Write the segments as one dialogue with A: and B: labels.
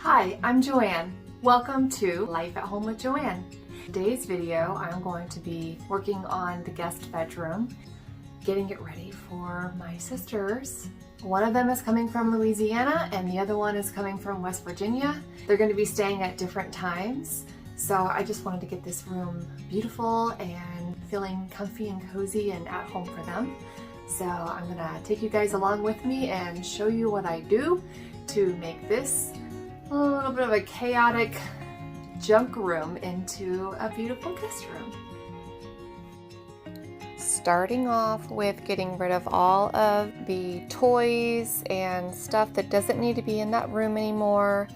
A: Hi, I'm Joanne. Welcome to Life at Home with Joanne. Today's video, I'm going to be working on the guest bedroom, getting it ready for my sisters. One of them is coming from Louisiana and the other one is coming from West Virginia. They're going to be staying at different times, so I just wanted to get this room beautiful and feeling comfy and cozy and at home for them. So I'm going to take you guys along with me and show you what I do to make this a little bit of a chaotic junk room into a beautiful guest room. Starting off with getting rid of all of the toys and stuff that doesn't need to be in that room anymore.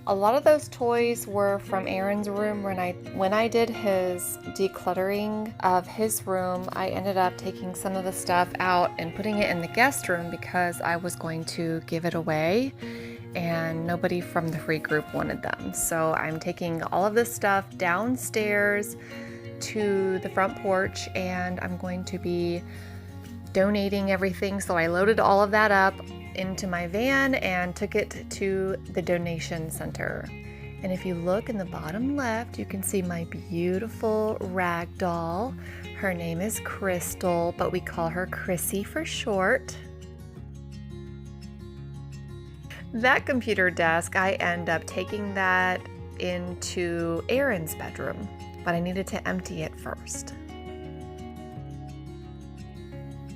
A: A lot of those toys were from Aaron's room. When I did his decluttering of his room, I ended up taking some of the stuff out and putting it in the guest room because I was going to give it away and nobody from the free group wanted them. So I'm taking all of this stuff downstairs to the front porch and I'm going to be donating everything. So I loaded all of that up into my van and took it to the donation center. And if you look in the bottom left, you can see my beautiful rag doll. Her name is Crystal, but we call her Chrissy for short. That computer desk, I end up taking that into Aaron's bedroom, but I needed to empty it first.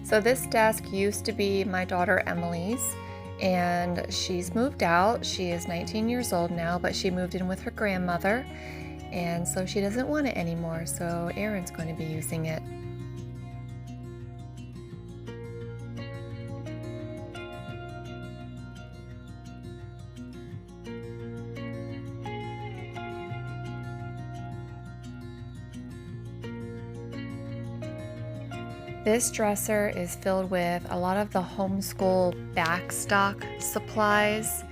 A: So this desk used to be my daughter Emily's, and she's moved out. She is 19 years old now, but she moved in with her grandmother, and so she doesn't want it anymore, so Aaron's going to be using it. This dresser is filled with a lot of the homeschool backstock supplies,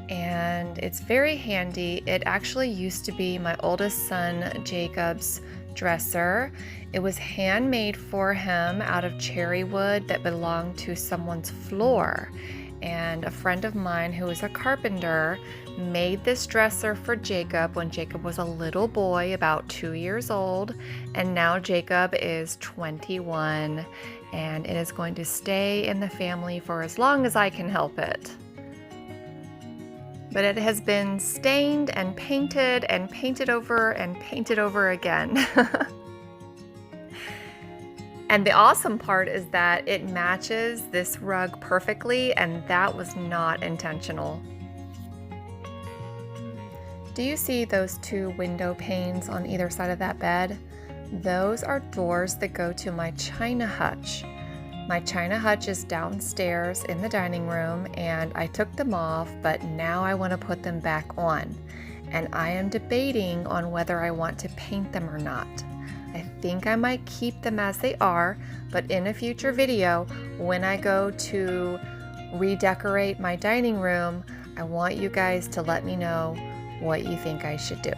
A: and it's very handy. It actually used to be my oldest son Jacob's dresser. It was handmade for him out of cherry wood that belonged to someone's floor. And a friend of mine who is a carpenter made this dresser for Jacob when Jacob was a little boy, about 2 years old, and now Jacob is 21, and it is going to stay in the family for as long as I can help it. But it has been stained and painted over and painted over again. And the awesome part is that it matches this rug perfectly, and that was not intentional. Do you see those two window panes on either side of that bed? Those are doors that go to my china hutch. My china hutch is downstairs in the dining room, and I took them off, but now I want to put them back on. And I am debating on whether I want to paint them or not. I think I might keep them as they are, but in a future video, when I go to redecorate my dining room, I want you guys to let me know what you think I should do.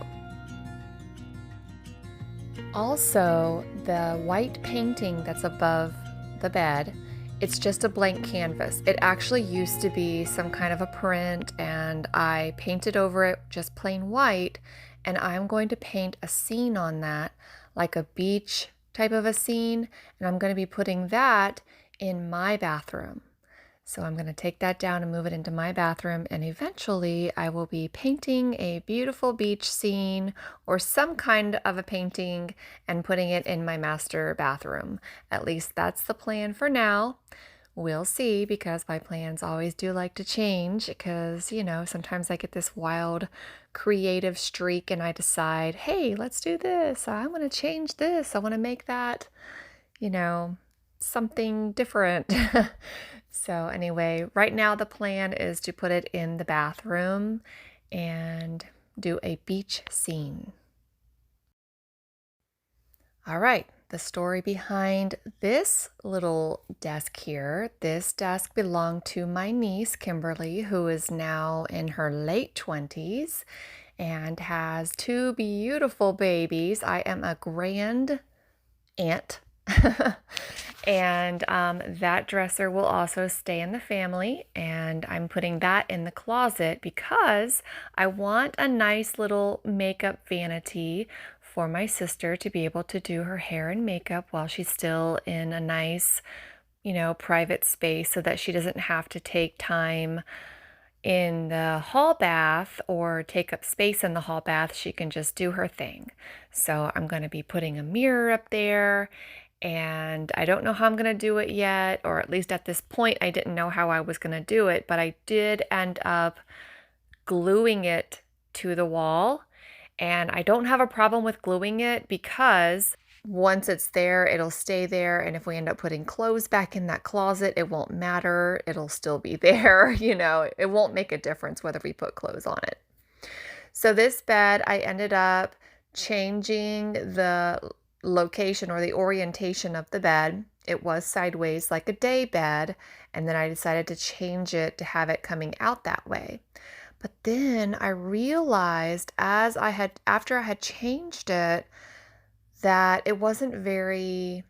A: Also, the white painting that's above the bed, it's just a blank canvas. It actually used to be some kind of a print, and I painted over it just plain white, and I'm going to paint a scene on that, like a beach type of a scene, and I'm going to be putting that in my bathroom. So I'm going to take that down and move it into my bathroom, and eventually I will be painting a beautiful beach scene or some kind of a painting and putting it in my master bathroom. At least that's the plan for now. We'll see, because my plans always do like to change, because, you know, sometimes I get this wild creative streak and I decide, hey, let's do this. I want to change this. I want to make that, you know, something different. So anyway, right now the plan is to put it in the bathroom and do a beach scene. All right. The story behind this little desk here. This desk belonged to my niece, Kimberly, who is now in her late 20s and has 2 beautiful babies. I am a grand aunt. And that dresser will also stay in the family, and I'm putting that in the closet because I want a nice little makeup vanity for my sister to be able to do her hair and makeup while she's still in a nice, private space so that she doesn't have to take time in the hall bath or take up space in the hall bath. She can just do her thing. So I'm going to be putting a mirror up there, and I don't know how I'm going to do it yet, or at least at this point I didn't know how I was going to do it, but I did end up gluing it to the wall. And I don't have a problem with gluing it because once it's there, it'll stay there. And if we end up putting clothes back in that closet, it won't matter. It'll still be there. It won't make a difference whether we put clothes on it. So this bed, I ended up changing the location or the orientation of the bed. It was sideways like a day bed, and then I decided to change it to have it coming out that way. But then I realized after I had changed it, that it wasn't very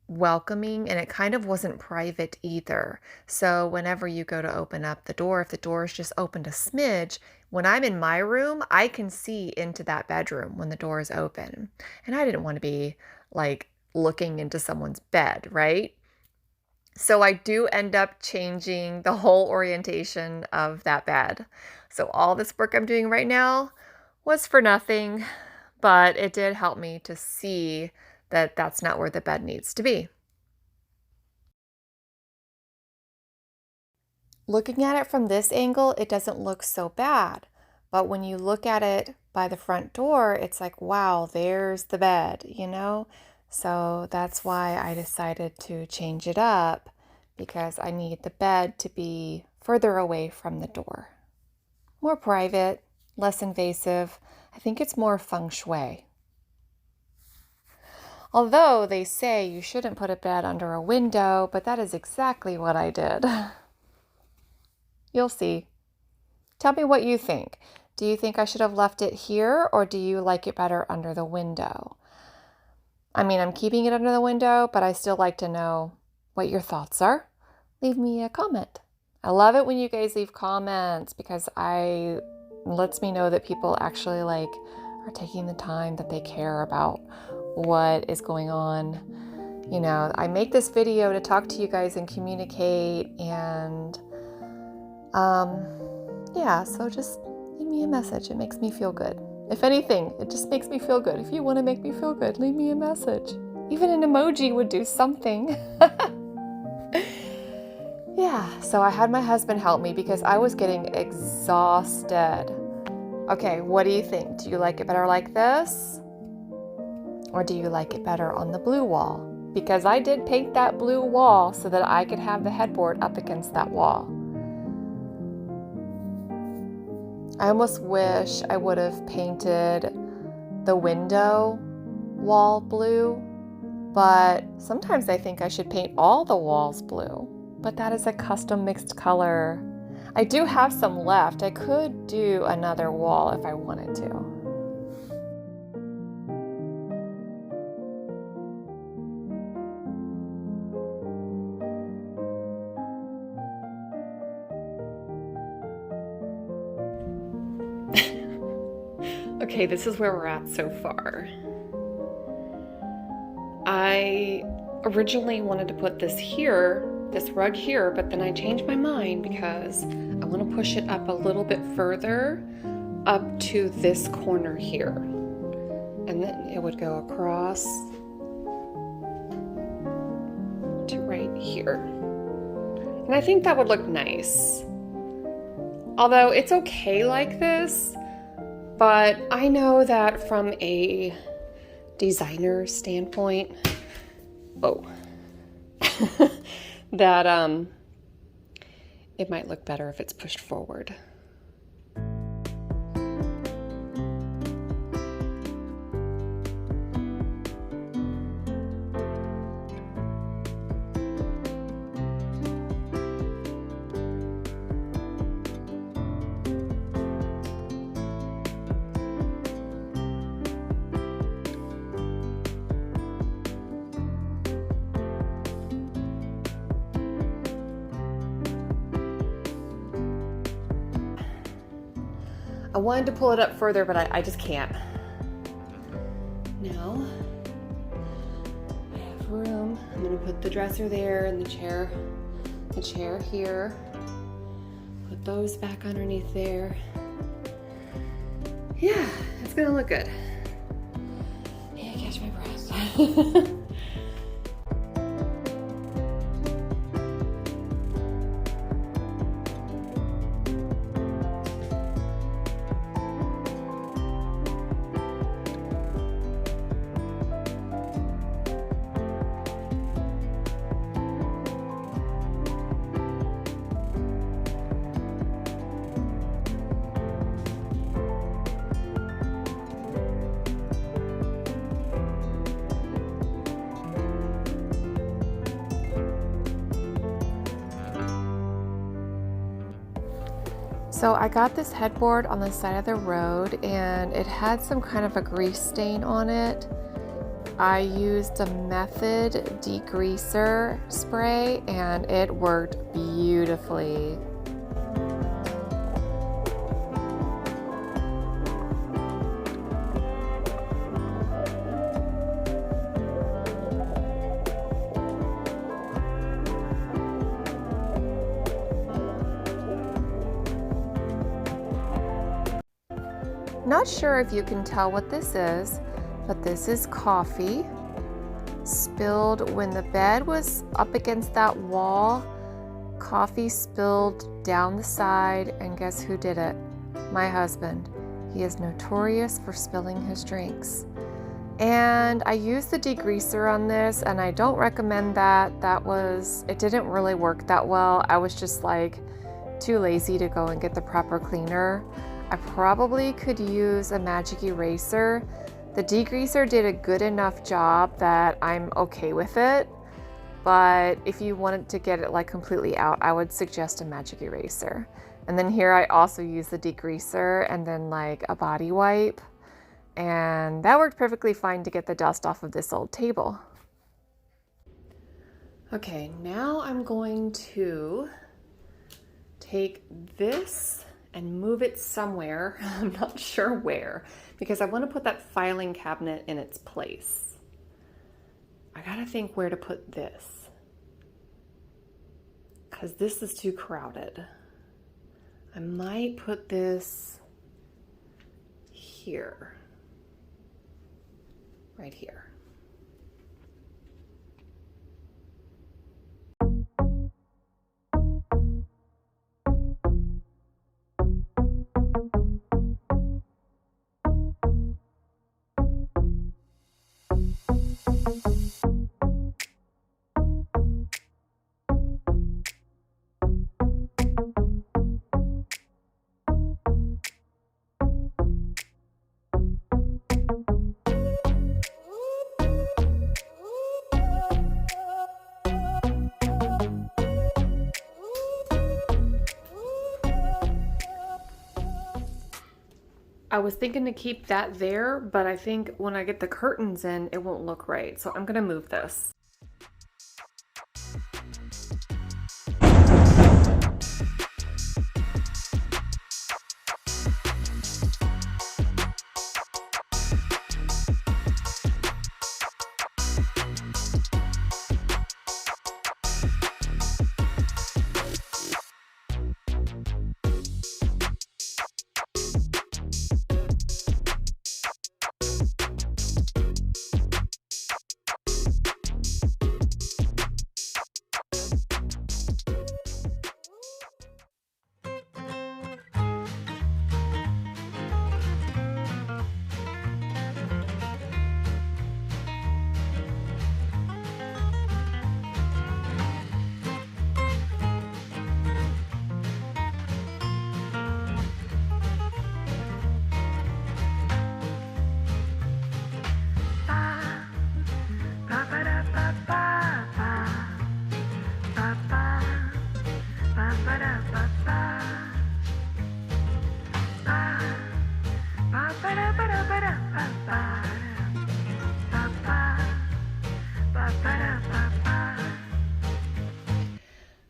A: welcoming, and it kind of wasn't private either. So whenever you go to open up the door, if the door is just opened a smidge, when I'm in my room, I can see into that bedroom when the door is open. And I didn't want to be like looking into someone's bed, right? So I do end up changing the whole orientation of that bed. So all this work I'm doing right now was for nothing, but it did help me to see that that's not where the bed needs to be. Looking at it from this angle, it doesn't look so bad. But when you look at it by the front door, it's like, wow, there's the bed, So that's why I decided to change it up, because I need the bed to be further away from the door. More private, less invasive. I think it's more feng shui. Although they say you shouldn't put a bed under a window, but that is exactly what I did. You'll see. Tell me what you think. Do you think I should have left it here, or do you like it better under the window? I mean, I'm keeping it under the window, but I still like to know what your thoughts are. Leave me a comment. I love it when you guys leave comments, because it lets me know that people actually are taking the time, that they care about what is going on. I make this video to talk to you guys and communicate, and so just leave me a message. It makes me feel good. If anything, it just makes me feel good. If you want to make me feel good, leave me a message. Even an emoji would do something. Yeah, so I had my husband help me because I was getting exhausted. Okay, what do you think? Do you like it better like this? Or do you like it better on the blue wall? Because I did paint that blue wall so that I could have the headboard up against that wall. I almost wish I would have painted the window wall blue, but sometimes I think I should paint all the walls blue, but that is a custom mixed color. I do have some left. I could do another wall if I wanted to. Okay, this is where we're at so far. I originally wanted to put this rug here, but then I changed my mind because I want to push it up a little bit further up to this corner here. And then it would go across to right here. And I think that would look nice. Although it's okay like this, but I know that from a designer standpoint, that it might look better if it's pushed forward. I wanted to pull it up further, but I just can't. Now, I have room. I'm gonna put the dresser there and the chair here. Put those back underneath there. Yeah, it's gonna look good. Yeah, catch my breath. So I got this headboard on the side of the road and it had some kind of a grease stain on it. I used a Method degreaser spray and it worked beautifully. Not sure if you can tell what this is, but this is coffee spilled when the bed was up against that wall. Coffee spilled down the side, and guess who did it? My husband. He is notorious for spilling his drinks. And I used the degreaser on this, and I don't recommend that. It didn't really work that well. I was just like too lazy to go and get the proper cleaner. I probably could use a magic eraser. The degreaser did a good enough job that I'm okay with it, but if you wanted to get it like completely out, I would suggest a magic eraser. And then here I also use the degreaser and then like a body wipe, and that worked perfectly fine to get the dust off of this old table. Okay, now I'm going to take this and move it somewhere. I'm not sure where, because I want to put that filing cabinet in its place. I gotta think where to put this, because this is too crowded. I might put this here, right here. I was thinking to keep that there, but I think when I get the curtains in, it won't look right. So I'm gonna move this.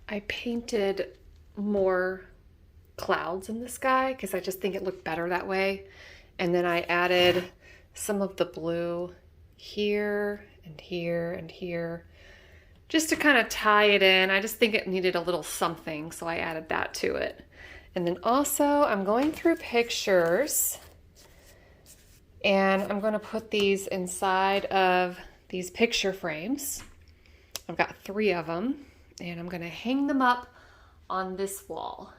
A: I painted more clouds in the sky because I just think it looked better that way. And then I added some of the blue here and here and here just to kind of tie it in. I just think it needed a little something, so I added that to it. And then also I'm going through pictures and I'm going to put these inside of these picture frames. I've got 3 of them and I'm going to hang them up on this wall.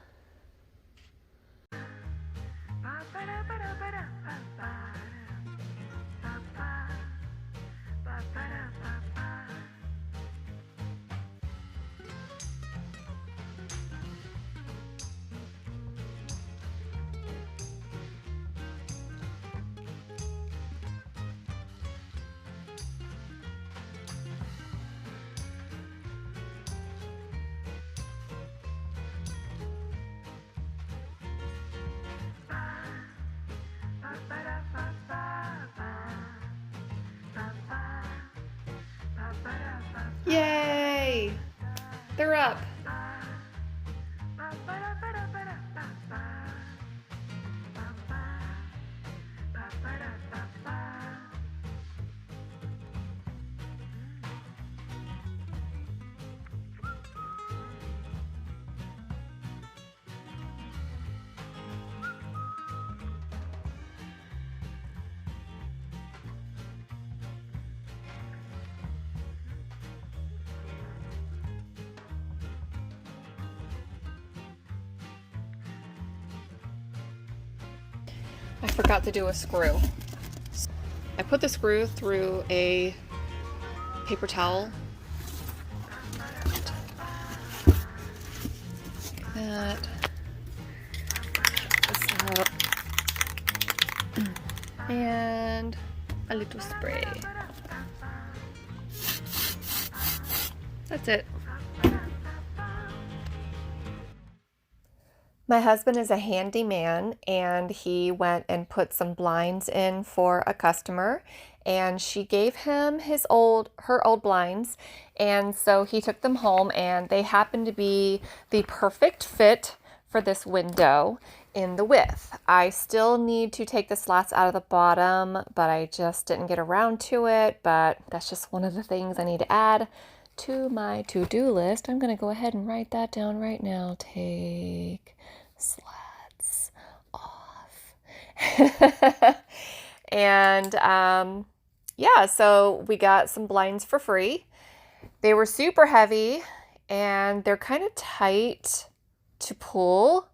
A: Yay! They're up. I forgot to do a screw. I put the screw through a paper towel. Like that. This up. And a little spray. That's it. My husband is a handyman and he went and put some blinds in for a customer, and she gave him her old blinds, and so he took them home and they happen to be the perfect fit for this window in the width. I still need to take the slats out of the bottom, but I just didn't get around to it, but that's just one of the things I need to add to my to-do list. I'm going to go ahead and write that down right now. Take slats off. And yeah, so we got some blinds for free. They were super heavy and they're kind of tight to pull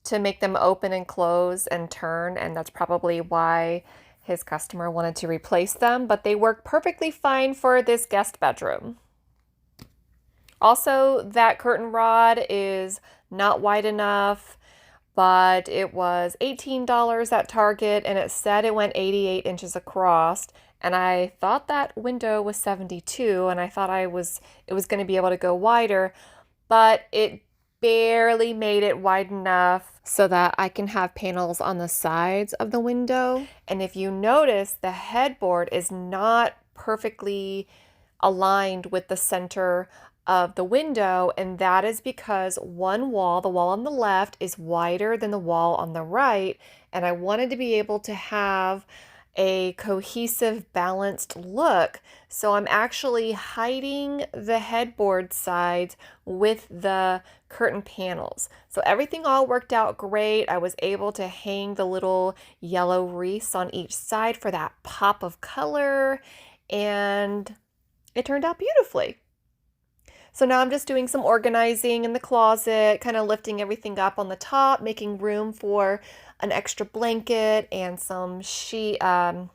A: to make them open and close and turn, and that's probably why his customer wanted to replace them, but they work perfectly fine for this guest bedroom. Also, that curtain rod is not wide enough, but it was $18 at Target and it said it went 88 inches across, and I thought that window was 72 and I thought it was going to be able to go wider, but it barely made it wide enough so that I can have panels on the sides of the window. And if you notice, the headboard is not perfectly aligned with the center of the window, and that is because one wall, the wall on the left, is wider than the wall on the right, and I wanted to be able to have a cohesive, balanced look. So I'm actually hiding the headboard sides with the curtain panels. So everything all worked out great. I was able to hang the little yellow wreaths on each side for that pop of color, and it turned out beautifully. So now I'm just doing some organizing in the closet, kind of lifting everything up on the top, making room for an extra blanket and some towels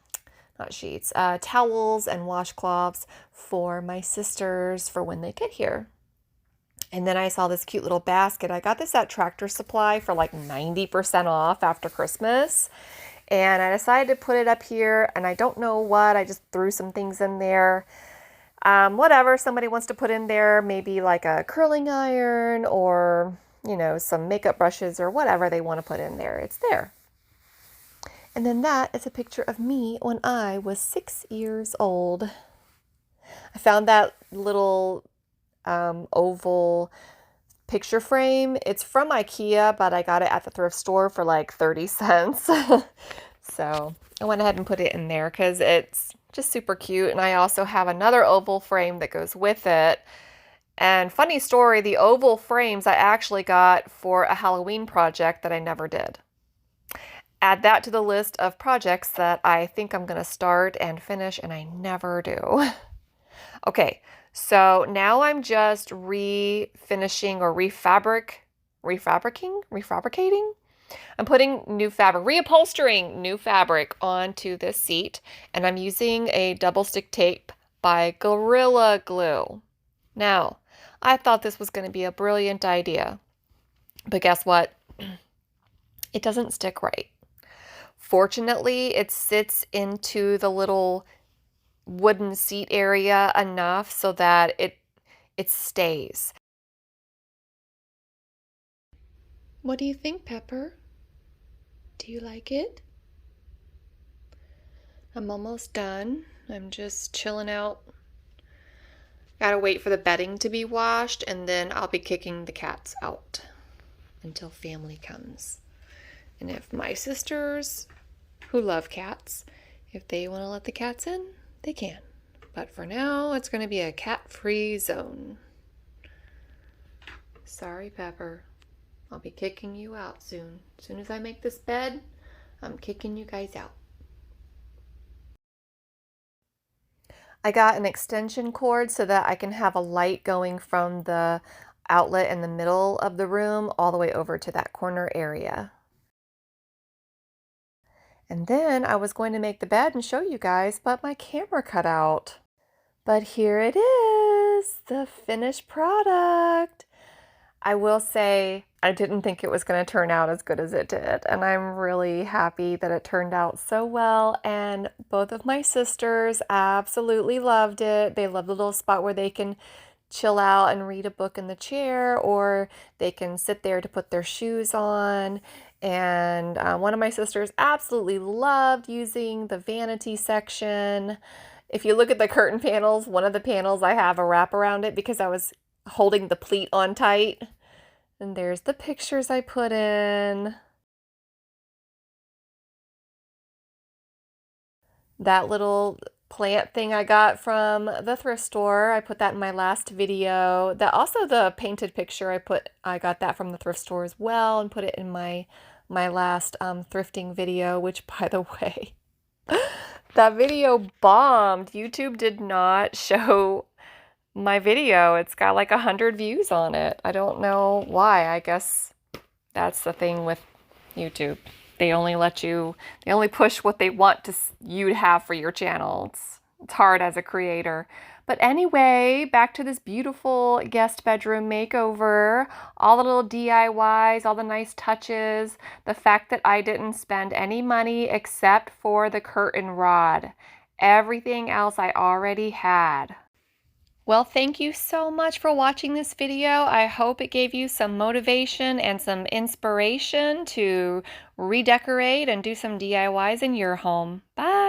A: and washcloths for my sisters for when they get here. And then I saw this cute little basket. I got this at Tractor Supply for like 90% off after Christmas. And I decided to put it up here, and I don't know what, I just threw some things in there. Whatever somebody wants to put in there, maybe like a curling iron or, some makeup brushes or whatever they want to put in there. It's there. And then that is a picture of me when I was 6 years old. I found that little oval picture frame. It's from IKEA, but I got it at the thrift store for like 30 cents. So I went ahead and put it in there because it's just super cute. And I also have another oval frame that goes with it. And funny story, the oval frames I actually got for a Halloween project that I never did. Add that to the list of projects that I think I'm going to start and finish, and I never do. Okay, so now I'm just refinishing or refabricating. I'm putting new fabric, reupholstering new fabric onto this seat, and I'm using a double stick tape by Gorilla Glue. Now, I thought this was going to be a brilliant idea, but guess what? It doesn't stick right. Fortunately, it sits into the little wooden seat area enough so that it stays. What do you think, Pepper? Do you like it? I'm almost done. I'm just chilling out. Gotta wait for the bedding to be washed, and then I'll be kicking the cats out until family comes. And if my sisters, who love cats, if they want to let the cats in, they can. But for now, it's going to be a cat-free zone. Sorry, Pepper. I'll be kicking you out soon. As soon as I make this bed, I'm kicking you guys out. I got an extension cord so that I can have a light going from the outlet in the middle of the room all the way over to that corner area. And then I was going to make the bed and show you guys, but my camera cut out. But here it is, the finished product. I will say I didn't think it was going to turn out as good as it did, and I'm really happy that it turned out so well. And both of my sisters absolutely loved it. They love the little spot where they can chill out and read a book in the chair, or they can sit there to put their shoes on. And one of my sisters absolutely loved using the vanity section. If you look at the curtain panels, one of the panels I have a wrap around it because I was holding the pleat on tight. And there's the pictures I put in. That little plant thing I got from the thrift store, I put that in my last video. That also the painted picture I got that from the thrift store as well, and put it in my last thrifting video, which, by the way, that video bombed. YouTube did not show my video. It's got like 100 views on it. I don't know why. I guess that's the thing with YouTube. They only push what they want you to have for your channel. It's hard as a creator. But anyway, back to this beautiful guest bedroom makeover. All the little DIYs, all the nice touches, the fact that I didn't spend any money except for the curtain rod. Everything else I already had. Well, thank you so much for watching this video. I hope it gave you some motivation and some inspiration to redecorate and do some DIYs in your home. Bye!